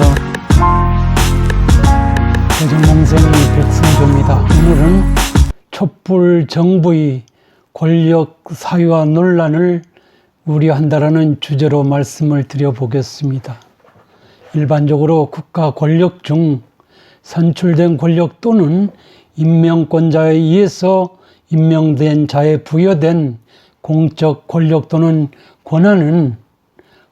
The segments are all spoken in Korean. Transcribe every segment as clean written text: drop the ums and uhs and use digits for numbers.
안녕하세요. 대전몽생이 백승조입니다. 오늘은 촛불 정부의 권력 사유화 논란을 우려한다라는 주제로 말씀을 드려보겠습니다. 일반적으로 국가 권력 중 선출된 권력 또는 임명권자에 의해서 임명된 자에 부여된 공적 권력 또는 권한은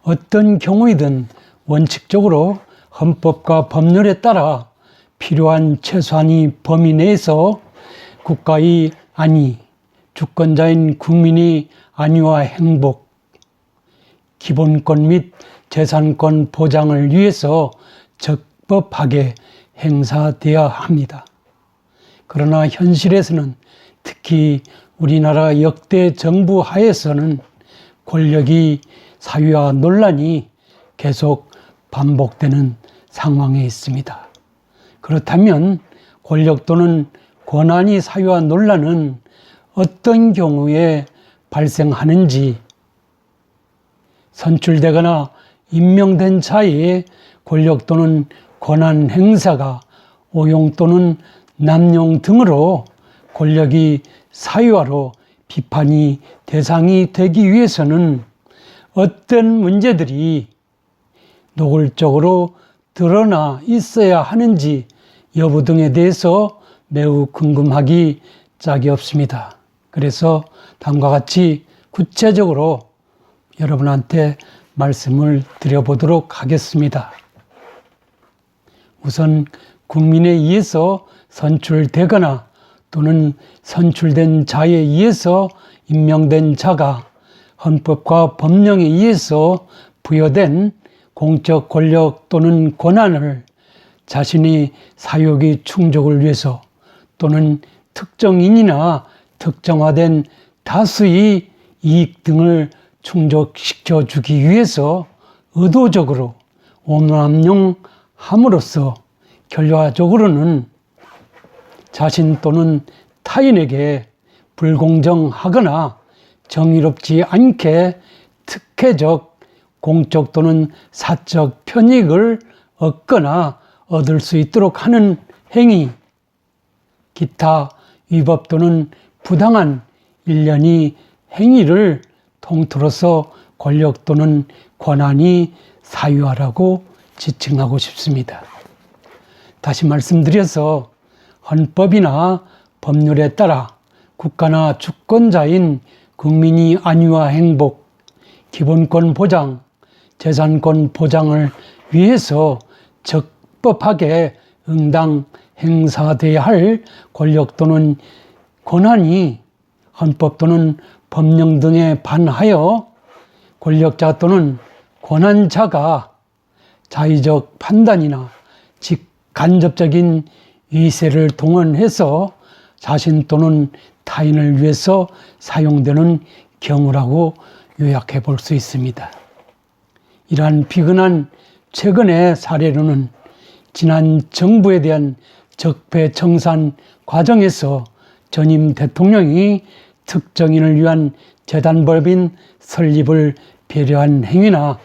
어떤 경우이든 원칙적으로 헌법과 법률에 따라 필요한 최소한의 범위 내에서 국가의 안위, 주권자인 국민의 안위와 행복, 기본권 및 재산권 보장을 위해서 적법하게 행사되어야 합니다. 그러나 현실에서는 특히 우리나라 역대 정부 하에서는 권력이 사유화 논란이 계속 반복되는 상황에 있습니다. 그렇다면 권력 또는 권한이 사유화 논란은 어떤 경우에 발생하는지, 선출되거나 임명된 자의 권력 또는 권한 행사가 오용 또는 남용 등으로 권력이 사유화로 비판이 대상이 되기 위해서는 어떤 문제들이 노골적으로 드러나 있어야 하는지 여부 등에 대해서 매우 궁금하기 짝이 없습니다. 그래서 다음과 같이 구체적으로 여러분한테 말씀을 드려보도록 하겠습니다. 우선 국민에 의해서 선출되거나 또는 선출된 자에 의해서 임명된 자가 헌법과 법령에 의해서 부여된 공적 권력 또는 권한을 자신의 사욕의 충족을 위해서 또는 특정인이나 특정화된 다수의 이익 등을 충족시켜 주기 위해서 의도적으로 오남용함으로써 결과적으로는 자신 또는 타인에게 불공정하거나 정의롭지 않게 특혜적 공적 또는 사적 편익을 얻거나 얻을 수 있도록 하는 행위, 기타 위법 또는 부당한 일련의 행위를 통틀어서 권력 또는 권한이 사유화라고 지칭하고 싶습니다. 다시 말씀드려서 헌법이나 법률에 따라 국가나 주권자인 국민이 안위와 행복, 기본권 보장, 재산권 보장을 위해서 적법하게 응당 행사되어야 할 권력 또는 권한이 헌법 또는 법령 등에 반하여 권력자 또는 권한자가 자의적 판단이나 직간접적인 위세를 동원해서 자신 또는 타인을 위해서 사용되는 경우라고 요약해 볼 수 있습니다. 이러한 비근한 최근의 사례로는 지난 정부에 대한 적폐청산 과정에서 전임 대통령이 특정인을 위한 재단법인 설립을 배려한 행위나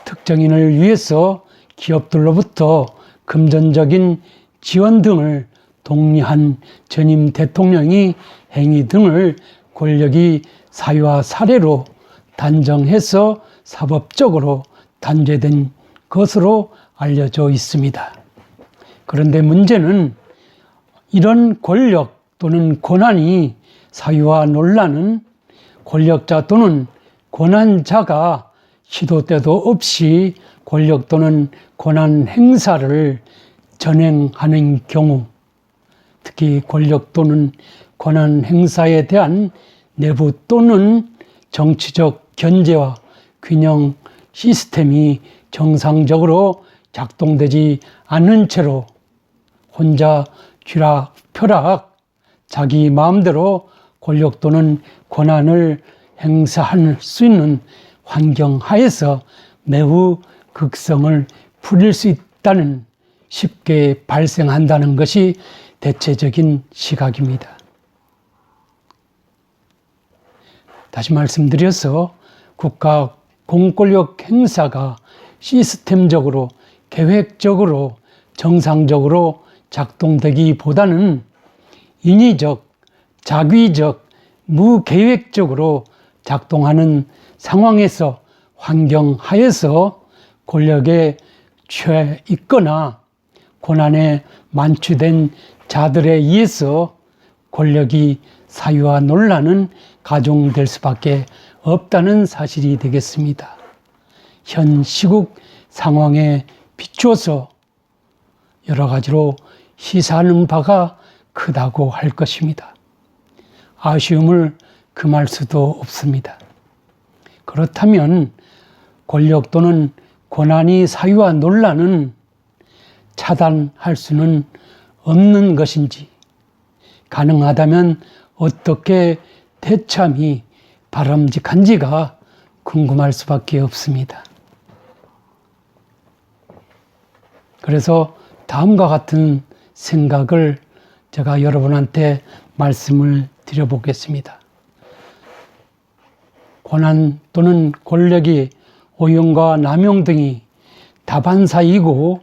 특정인을 위해서 기업들로부터 금전적인 지원 등을 독려한 전임 대통령의 행위 등을 권력이 사유화 사례로 단정해서 사법적으로 단죄된 것으로 알려져 있습니다. 그런데 문제는 이런 권력 또는 권한이 사유화 논란은 권력자 또는 권한자가 시도 때도 없이 권력 또는 권한 행사를 전행하는 경우, 특히 권력 또는 권한 행사에 대한 내부 또는 정치적 견제와 균형 시스템이 정상적으로 작동되지 않은 채로 혼자 쥐락펴락 자기 마음대로 권력 또는 권한을 행사할 수 있는 환경 하에서 매우 극성을 부릴 수 있다는, 쉽게 발생한다는 것이 대체적인 시각입니다. 다시 말씀드려서 국가 공권력 행사가 시스템적으로 계획적으로 정상적으로 작동되기보다는 인위적, 자기적, 무계획적으로 작동하는 상황에서 환경 하에서 권력에 취해 있거나 고난에 만취된 자들에 의해서 권력이 사유와 논란은 가중될 수밖에 없다는 사실이 되겠습니다. 현 시국 상황에 비추어서 여러 가지로 시사하는 바가 크다고 할 것입니다. 아쉬움을 금할 수도 없습니다. 그렇다면 권력 또는 고난이 사유와 논란은 차단할 수는 없는 것인지, 가능하다면 어떻게 대참이 바람직한지가 궁금할 수밖에 없습니다. 그래서 다음과 같은 생각을 제가 여러분한테 말씀을 드려보겠습니다. 고난 또는 권력의 오용과 남용 등이 다반사이고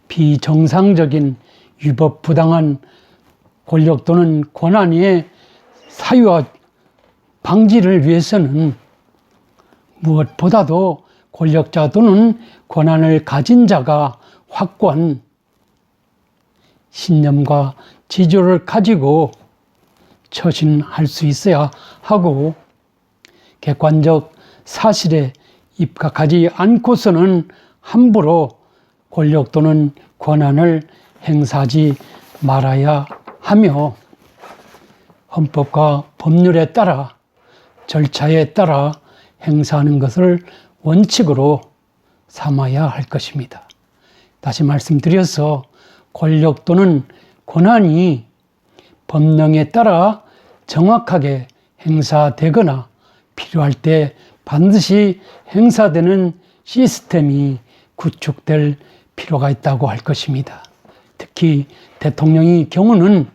비정상적인 위법 부당한 권력 또는 고난의 사유와 방지를 위해서는 무엇보다도 권력자 또는 고난을 가진 자가 확고한 신념과 지조를 가지고 처신할 수 있어야 하고, 객관적 사실에 입각하지 않고서는 함부로 권력 또는 권한을 행사하지 말아야 하며, 헌법과 법률에 따라 절차에 따라 행사하는 것을 원칙으로 삼아야 할 것입니다. 다시 말씀드려서 권력 또는 권한이 법령에 따라 정확하게 행사되거나 필요할 때 반드시 행사되는 시스템이 구축될 필요가 있다고 할 것입니다. 특히 대통령의 경우는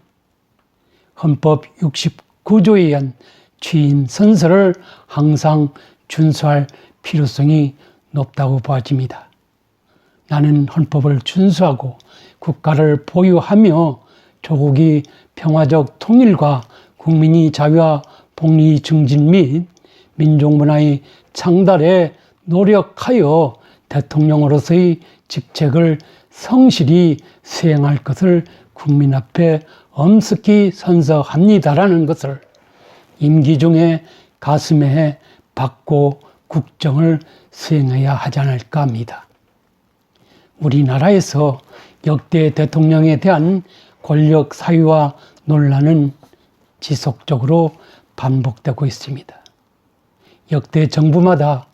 헌법 69조에 의한 취임 선서를 항상 준수할 필요성이 높다고 보아집니다. 나는 헌법을 준수하고 국가를 보유하며 조국의 평화적 통일과 국민의 자유와 복리 증진 및 민족문화의 창달에 노력하여 대통령으로서의 직책을 성실히 수행할 것을 국민 앞에 엄숙히 선서합니다라는 것을 임기 중에 가슴에 받고 국정을 수행해야 하지 않을까 합니다. 우리나라에서 역대 대통령에 대한 권력 사유와 논란은 지속적으로 반복되고 있습니다. 역대 정부마다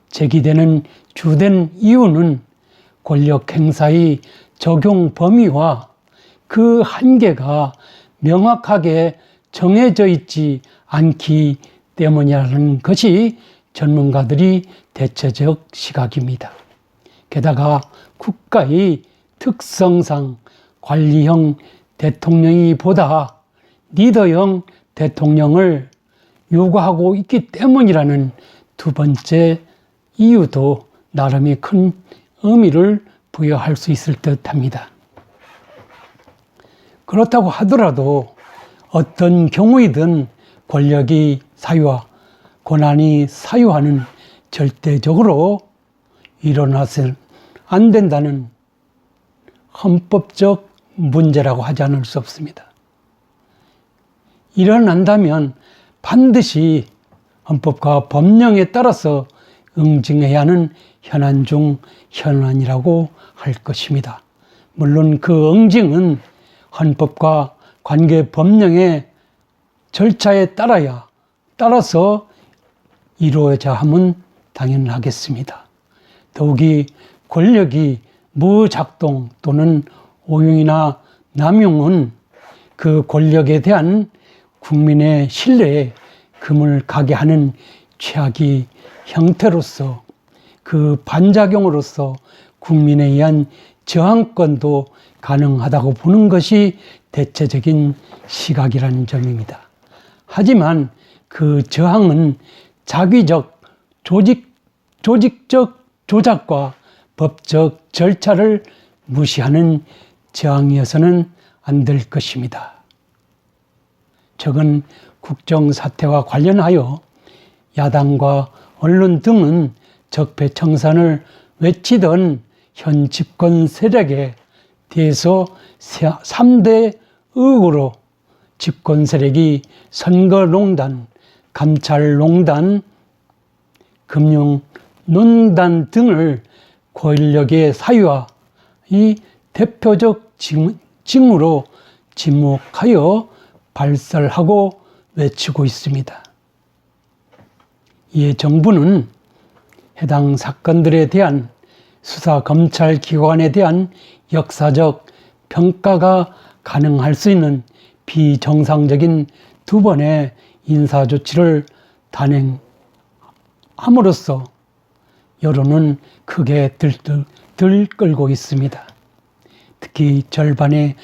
제기되는 주된 이유는 권력 행사의 적용 범위와 그 한계가 명확하게 정해져 있지 않기 때문이라는 것이 전문가들이 대체적 시각입니다. 게다가 국가의 특성상 관리형 대통령이 보다 리더형 대통령을 요구하고 있기 때문이라는 두 번째 이유도 나름의 큰 의미를 부여할 수 있을 듯합니다. 그렇다고 하더라도 어떤 경우이든 권력이 사유와 고난이 사유하는 절대적으로 일어나서는 안 된다는 헌법적 문제라고 하지 않을 수 없습니다. 일어난다면 반드시 헌법과 법령에 따라서 응징해야 하는 현안 중 현안이라고 할 것입니다. 물론 그 응징은 헌법과 관계 법령의 절차에 따라서 이루어져야 함은 당연하겠습니다. 더욱이 권력이 무작동 또는 오용이나 남용은 그 권력에 대한 국민의 신뢰에 금을 가게 하는 최악의 형태로서 그 반작용으로서 국민에 의한 저항권도 가능하다고 보는 것이 대체적인 시각이라는 점입니다. 하지만 그 저항은 자기적, 조직적 조작과 법적 절차를 무시하는 저항이어서는 안 될 것입니다. 최근 국정사태와 관련하여 야당과 언론 등은 적폐청산을 외치던 현 집권 세력에 대해서 3대 의혹으로 집권 세력이 선거농단, 감찰농단, 금융농단 등을 권력의 사유와 이 대표적 징후로 지목하여 발설하고 외치고 있습니다. 이에 정부는 해당 사건들에 대한 수사 검찰 기관에 대한 역사적 평가가 가능할 수 있는 비정상적인 2번의 인사조치를 단행함으로써 여론은 크게 들끓고 있습니다. 특히 절반의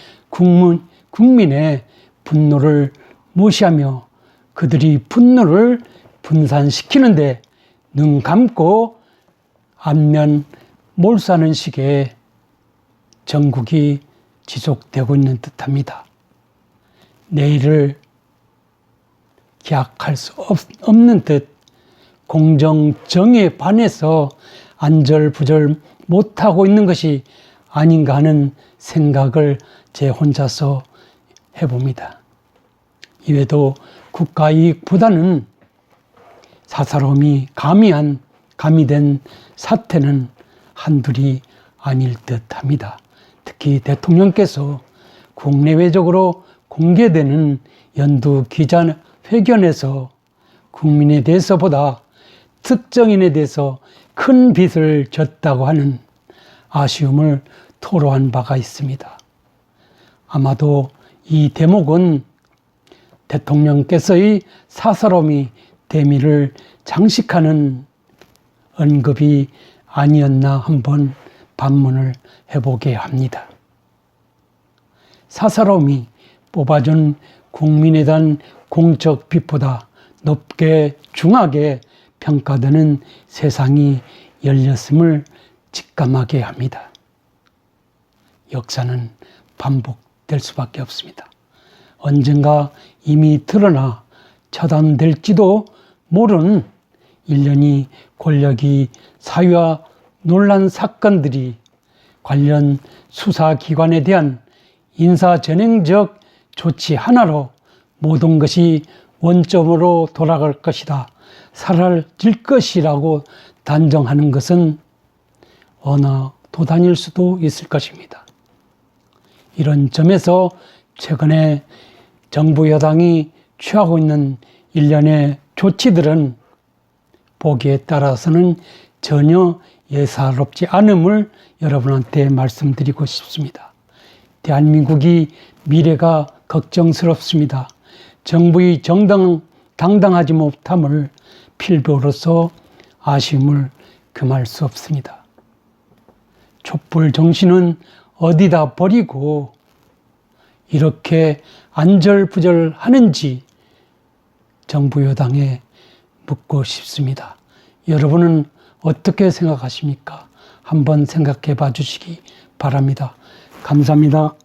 국민의 분노를 무시하며 그들이 분노를 분산시키는데 눈 감고 안면 몰수하는 식의 정국이 지속되고 있는 듯합니다. 내일을 기약할 수 없는 듯 공정정의에 반해서 안절부절 못하고 있는 것이 아닌가 하는 생각을 제 혼자서 해봅니다. 이외에도 국가이익보다는 사사로움이 가미된 사태는 한둘이 아닐 듯합니다. 특히 대통령께서 국내외적으로 공개되는 연두 기자회견에서 국민에 대해서보다 특정인에 대해서 큰 빚을 졌다고 하는 아쉬움을 토로한 바가 있습니다. 아마도 이 대목은 대통령께서의 사사로움이 대미를 장식하는 언급이 아니었나 한번 반문을 해보게 합니다. 사사로움이 뽑아준 국민에 대한 공적 빚보다 높게 중하게 평가되는 세상이 열렸음을 직감하게 합니다. 역사는 반복될 수밖에 없습니다. 언젠가 이미 드러나 처단될지도 모르는 일련의 권력이 사유와 논란 사건들이 관련 수사기관에 대한 인사전행적 조치 하나로 모든 것이 원점으로 돌아갈 것이다, 사라질 것이라고 단정하는 것은 어느 도단일 수도 있을 것입니다. 이런 점에서 최근에 정부 여당이 취하고 있는 일련의 조치들은 보기에 따라서는 전혀 예사롭지 않음을 여러분한테 말씀드리고 싶습니다. 대한민국이 미래가 걱정스럽습니다. 정부의 당당하지 못함을 필보로서 아쉬움을 금할 수 없습니다. 촛불 정신은 어디다 버리고 이렇게 안절부절하는지 정부 여당에 묻고 싶습니다. 여러분은 어떻게 생각하십니까? 한번 생각해 봐 주시기 바랍니다. 감사합니다.